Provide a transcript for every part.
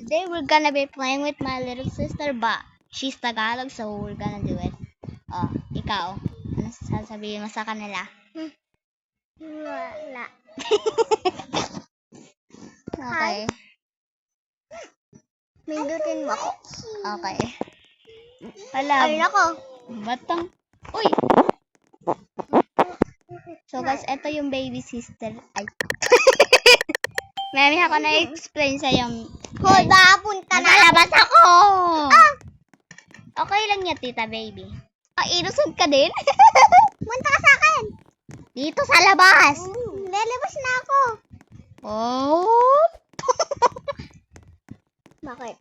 Today we're gonna be playing with my little sister, but she's Tagalog, so we're gonna do it. Oh, ikaw, ano sasabihin mo sa kanila? Wala. Okay. Mindutin mo ako. Okay. Wala. Ay, nako. Batang. Uy! So guys, ito yung baby sister. Ay. Mami, ako na-explain sa'yo. Hold up, punta na. Nakalabas ako! Okay lang yan, tita baby. Innocent ka din? Punta ka sa akin. Dito sa labas. Lalabas na ako. Oh! Bakit?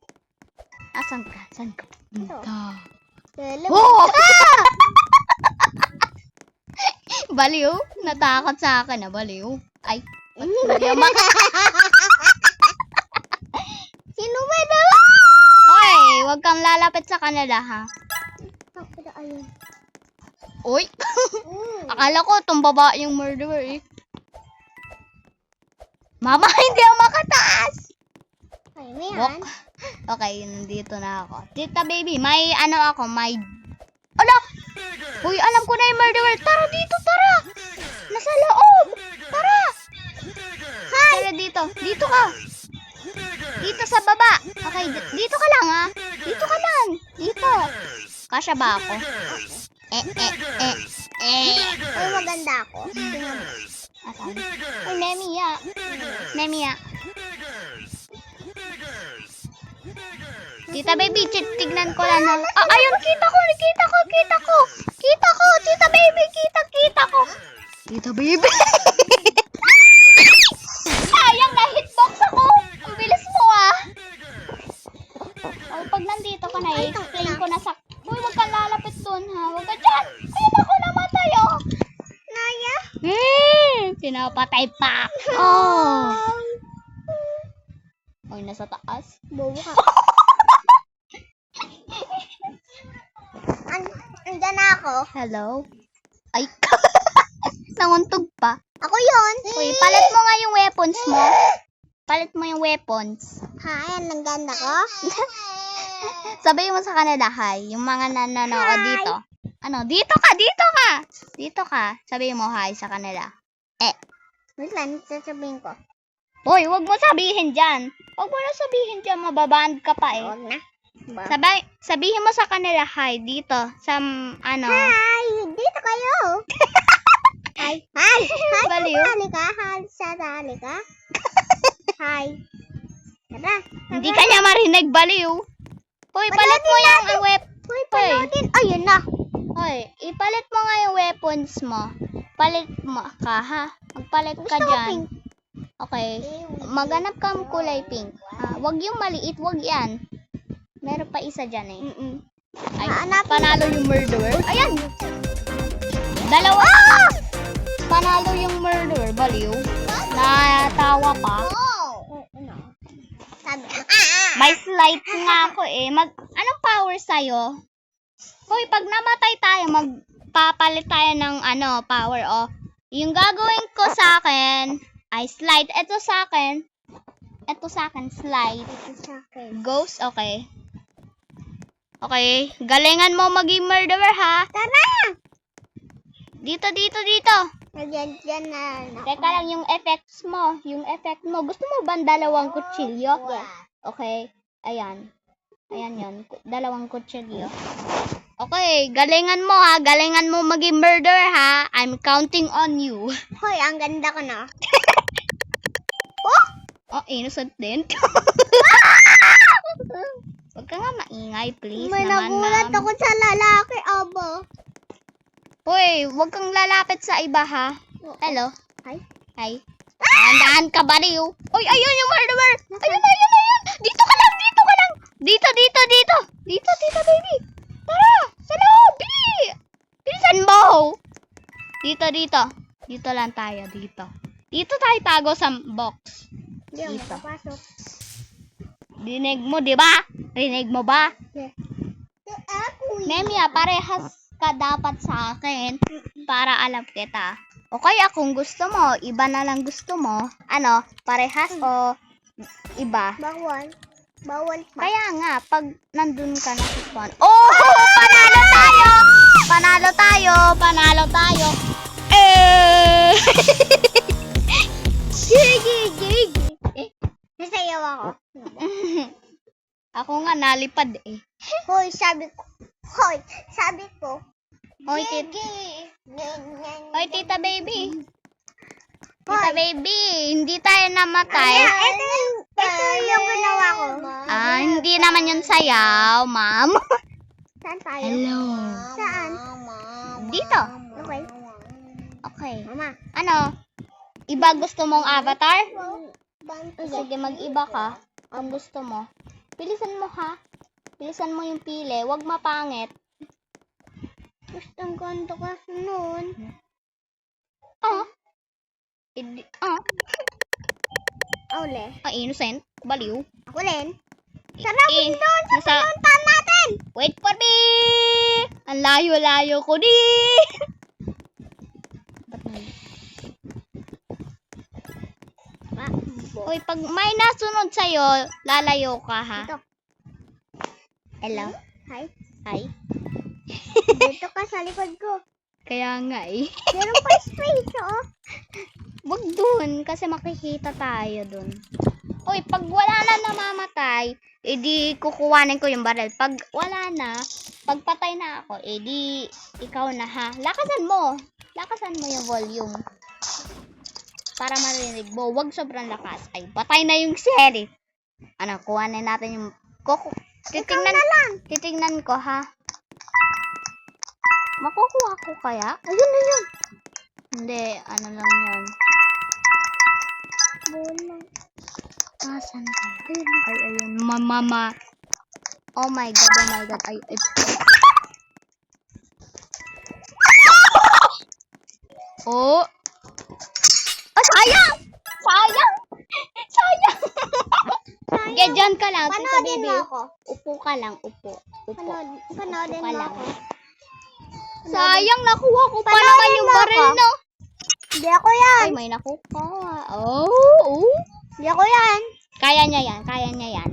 Asan ka? Saan ka? Dito. Lalabas Oh! ka. Baliw. Natakot sa akin na baliw. Ay. Sino ba daw? Hoy, huwag kang lalapit sa kanila, ha? Ayun. Uy! Akala ko itong babae yung murderer, eh. Mama, hindi ako makataas! Ay, may yan. Bok. Okay, nandito na ako. Tita baby, may ano ako, may... Ala! Uy, alam ko na yung murderer. Tara dito, tara! Nasa loob! Tara! Hi! Tara dito. Dito ka. Dito sa baba. Okay, dito ka lang, ha? Dito ka lang. Dito. Kasya ba ako? Ay, maganda ako. Asan? Uy, Nemia. Nemia. Tita baby, tignan ko lang. Ayun, kita ko. Tita baby, kita ko. Tita baby. Sayang, na-hitbox ako. Ang bilis mo, ah. Oh, pag nandito ka na, i-explain ko na sa... Uy, huwag kang lalapit dun, ha? Huwag ka dyan. Ayun ako, namatay, oh. Naya? Pinapatay pa. Oh. Uy, nasa taas. Bobo ka. Andyan na ako. Hello? Ay, nanguntog pa. Ako yun. Uy, palit mo nga yung weapons mo. Palit mo yung weapons. Hi, ang ganda ko. Sabihin mo sa kanila, hi. Yung mga nanonood dito. Ano, dito ka. Sabihin mo hi sa kanila. Wait lang, sasabihin ko. Uy, wag mo sabihin dyan. Wag mo na sabihin dyan, mababand ka pa, eh. Huwag na. Ba? Sabihin mo sa kanila, hi, dito. Sa, ano. Hi! Dito kayo! Hi! Hi! Hi! Baliw. Sasali ka? Hi! Sasali ka? Hi! Tara! Hindi ka niya marinig, baliw. Hoy, palit mo yung Hoy, panoodin! Ayun na! Hoy, ipalit mo nga yung weapons mo. Palit mo ka, ha? Magpalit ka Gusto ko dyan. pink. Okay. Maghanap kang kulay pink. Wag yung maliit, wag yan. Meron pa isa dyan, eh. Ay, Hanapin panalo yung murderer. Ayan! Dalawa! Panalo yung murderer, baliw. Natawa pa. Sabi, May slide nga ako, eh. Anong power sa'yo? Hoy, pag namatay tayo, magpapalit tayo ng power, oh. Yung gagawin ko sa akin ay slide. Ito sa akin, slide. ito sa akin. Ghost, okay. Okay, galingan mo maging murderer, ha? Tara! Dito. Nagyan na. Teka lang, yung effects mo. Gusto mo ba dalawang kutsilyo? Yeah. Okay, ayan. Ayan yun, dalawang kutsilyo. Okay, galingan mo, ha? Galingan mo maging murderer, ha? I'm counting on you. Hoy, ang ganda ko na. Oh, innocent din. Huwag ka nga maingay, please. May naman, nagulat ma'am. ako sa lalaki, abo. Hoy, huwag kang lalapit sa iba, ha? Hello? Hi. Hi. Dahan ka, baliw. Uy, ayun yung murderer. Ayun. Dito ka lang. Dito. Dito, tita baby. Tara, sa loob, bili. Bilisan mo. Dito. Dito lang tayo, dito. Dito tayo tago sa box. Hindi ako Dito. makapasok. Rinig mo, di ba? Rinig mo ba? Yeah. Ako Nemia, parehas ka dapat sa akin para alam kita. O kaya kung gusto mo, iba na lang gusto mo, parehas o iba? bawal. Bawal pa. Kaya nga, pag nandun ka na sa spawn. Oh! Panalo tayo! Panalo tayo! Panalo tayo! Eh! Gigi! Nasayaw ako. Ako nga nalipad eh. Hoy, sabi ko. Hoy, sabi ko. Hoy, Tita Baby. Tita Baby, hindi tayo namatay. Ito yung ginawa ko. Ah, hindi naman yun sayaw, ma'am. Saan tayo? Hello. Saan? Dito. Okay. Okay. Mama. Ano? Iba gusto mong avatar? Bantu. Sige, mag-iba ka. Ang gusto mo. Pilisan mo ha. Pilisan mo yung pili. Huwag mapangit. Gustong ganto kasi nun. Ah. Ule. Innocent. Baliw. Ako rin. Sarapin doon sa nasa... pinuntahan natin. Wait for me! Ang layo-layo ko di! Uy, pag may nasunod sa'yo, lalayo ka ha. Dito. Hello? Hi. Hi. Dito ka sa likod ko. Kaya nga eh. Meron pa space, oh. Wag dun, kasi makikita tayo dun. Uy, pag wala na namamatay, edi kukuhanin ko yung barrel. Pag wala na, pag patay na ako, edi ikaw na ha. Lakasan mo. Lakasan mo yung volume. Para marinig mo. Wag sobrang lakas. Ay, patay na yung sheriff. Ano, kuhanin natin yung... Titingnan ko ha. Makukuha ko kaya? Ayun na yun. Hindi, ano lang yan. Bola. Asan kaya? Ay, ayun. Mama. Oh my god, oh my god. Ay. Oh. Oh, sayang! Sayang! Sayang! Sige, dyan ka lang, Tita Panoodin Baby. mo ako. Upo ka lang, upo. Upo. Panoodin Upo ka mo lang. ako. Sayang, nakuha ko pa Panoodin naman yung mo baril, ako. no? Hindi ako yan. Ay, may nakuha. Oh. Hindi ako yan. Kaya niya yan, kaya niya yan.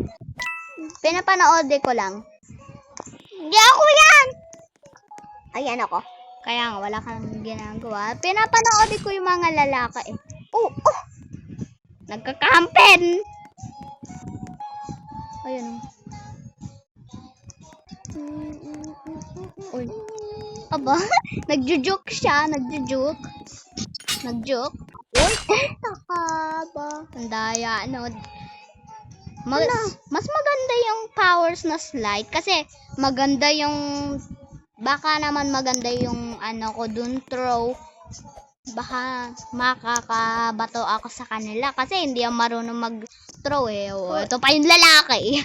Pinapanood ko lang. Hindi ako yan. Ayan ako. Kaya nga, wala kang ginagawa. Pinapanood ko yung mga lalaki eh. Oh. Nagkakampen! Ayun. Uy. Aba, nagjujuk siya, nagjujuk. Nagjuk. Uy, Takaba. ang daya, no? Mas maganda yung powers na slide kasi maganda yung baka naman maganda yung ano ko dun throw. Baka makakabato ako sa kanila kasi hindi ako marunong mag-throw eh. O, ito pa yung lalaki.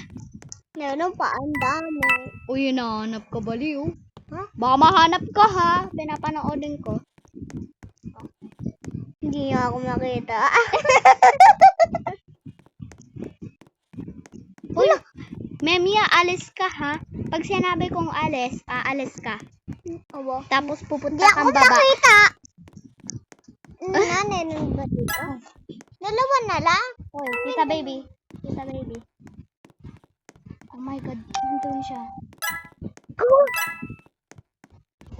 Meron pa, ang dami. Uy, hinahanap ka baliw. Ha? Baka mahanap ka ha. Pinapanoodin ko. Hindi niya ako makita. Uy, Memia, alis ka ha. Pag sinabi kong alis, aalis ka. Aba. Tapos Hindi pupunta ako kang baba. makita. Nanin ba dito? Dalawa na lang. Uy, Tita Baby. Tita Baby. Oh my God, nandun siya.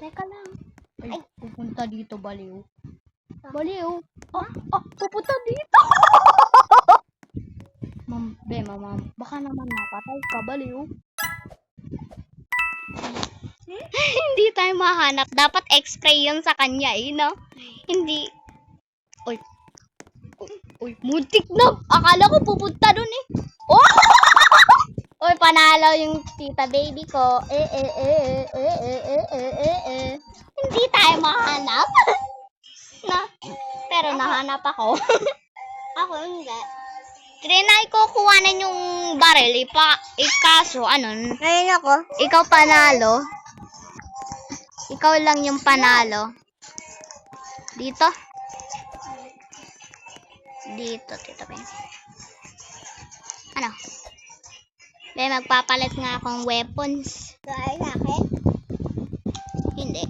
Teka lang. Ay, pupunta dito, baliw. Baliw. Pupunta dito. Ma'am, baka naman napatay ka, baliw. Hindi tayo mahanap. Dapat x-ray yun sa kanya eh, no? Hindi. Uy, muntik na. Akala ko pupunta dun eh. Oh! Uy, panalo yung Tita Baby ko. Hindi tayo mahanap. Na, pero nahanap ako. Ako hindi. Trinay ko kuhanan yung baril. Ikaso, ano, Ngayon ako. ikaw panalo. Ikaw lang yung panalo. Dito. Dito, Tita Baby. Ano? Magpapalit nga akong weapons. Dahil sa akin. Hindi.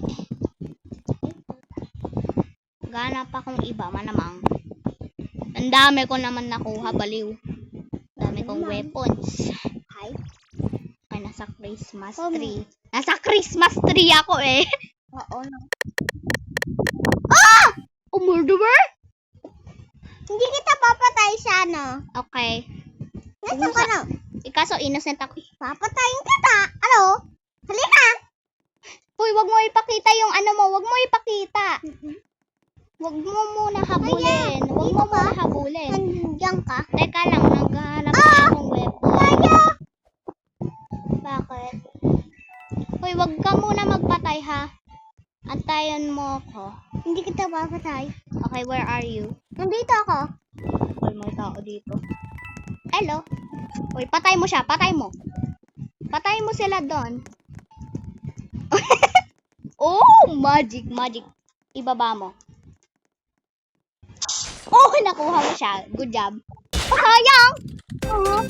Ganap akong iba, manamang. Ang dami ko naman nakuha, baliw. Dami ko akong weapons. Hi. Ay, nasa Christmas Oh, tree. Nasa Christmas tree ako eh. Oo. Oh, murderer? Hindi kita papatay sa ano. Okay. Nasaan ka na? Ikaso, innocent ako. Papatayin kita. Ano? Halika. Uy, wag mo ipakita yung ano mo. Wag mo ipakita. Wag mo muna habulin. Wag mo muna habulin. Nandiyan ka. Teka lang, naghahanap na akong weapon. Kaya. Bakit? Uy, wag ka muna magpatay ha. Antayan mo ako. Hindi kita papatay. Okay, where are you? Nandito ako. Uy, may tao dito. Hello? Uy, patay mo siya. Patay mo. Patay mo sila doon. Oh, magic, magic. Ibaba mo. Oh, nakuha mo siya. Good job. Oh, sayang. Oh.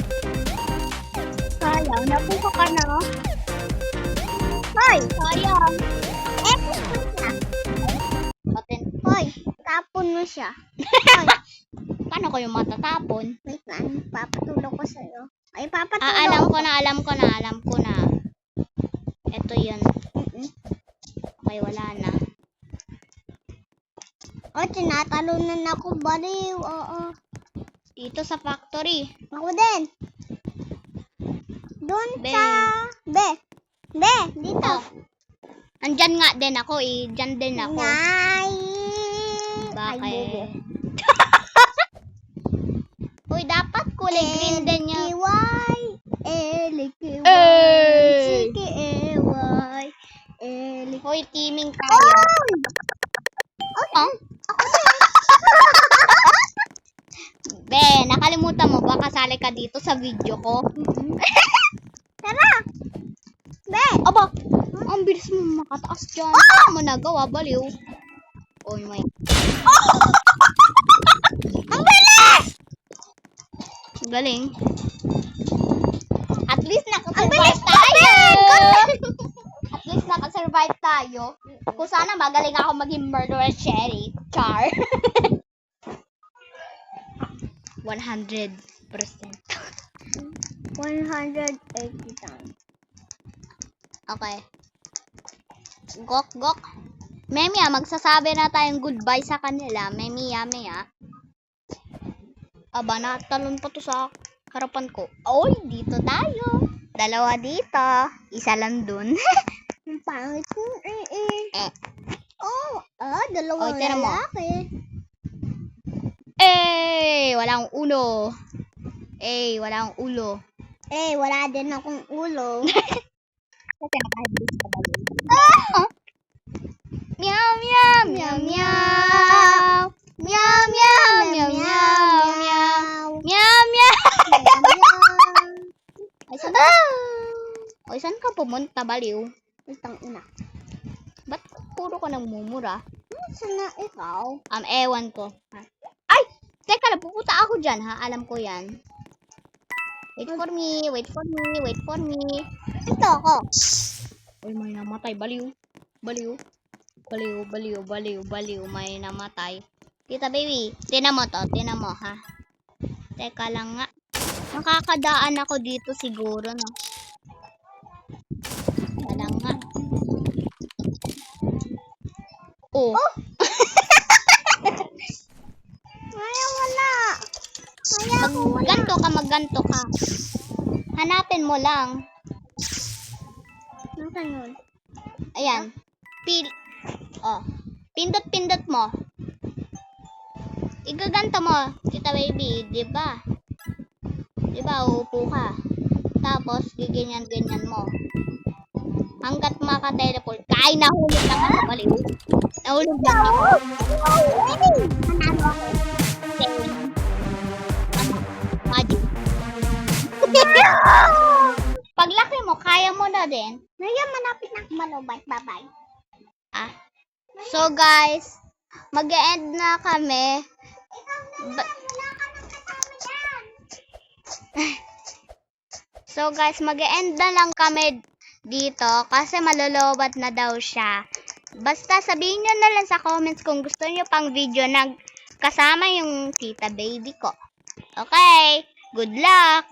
Sayang, nakuha ka na. Hoy. Sayang. Patin. Hoy. Tapon mo siya. Hoy. Paano ko yung matatapon? Wait lang. Papatulong ko sa'yo. Ay, papatulong. Alam ko na. Ito yun. Okay, wala na. Oh, tinatalunan ako, baliw. Oo. Dito sa factory. Ako din. Doon Be. sa... Be, dito. Oh. Andyan nga din ako eh. Diyan din ako. Nay. Bakit? Uy, dapat kulay green din yung... L-K-Y. Hey! C-K-A-Y. L-K-Y. Hoy, teaming tayo. Oh? Be, nakalimutan mo ba kasali ka dito sa video ko? Tara. Be. Aba, ang bilis mo makataas dyan. Ano mo nagawa, baliw? Oh my. Ang bilis! Galing. At least Ang nakasurvive bilis tayo. At least nakasurvive tayo. Kung sana magaling ako maging murderer cherry. Char. 100%. 180 times. Okay. Gok. Memia, magsasabi na tayong goodbye sa kanila. Memia. Aba, natalon pa to sa harapan ko. Oy, dito tayo. Dalawa dito. Isa lang dun. Ang pangit ko. Eh. Dalawang Oy, tira mo. lalaki. Walang ulo. Walang ulo. Wala din akong ulo. Kasi nakahibis ka ba yun? Ah! Meow, meow, meow, meow. Meow, meow, meow, meow, meow. Meow, meow. Ay, saan ka pumunta, baliw? Itang ina. Ba't puro ka nang mumura? Sana ikaw? Ewan ko. Ay! Teka lang, pupunta ako dyan, ha? Alam ko yan. Wait for me. Ito ako. Uy, may namatay. Baliw. May namatay. Tita baby, tinan mo to. Tinan mo, ha? Teka lang nga. Nakakadaan ako dito siguro, no? Teka lang nga. Oh. Wala. Magganto ka. Hanapin mo lang. Nasaan yun? Ayan. Pindot mo. Igaganto mo, tita baby, di ba? Uupo ka. Tapos, giganyan mo. Hanggat maka-teleport. Nahulog lang ako, baliw. Nahulog lang ako. Nanalo ako. Magic. Paglaki mo, kaya mo na din. Ngayon, malapit na ako malubay. Bye-bye. So guys, mag-e-end na kami. Wala ka nang kasama dyan. So guys, mag-e-end na lang kami dito kasi malolobat na daw siya. Basta sabihin nyo na lang sa comments kung gusto nyo pang video na kasama yung tita baby ko. Okay, good luck!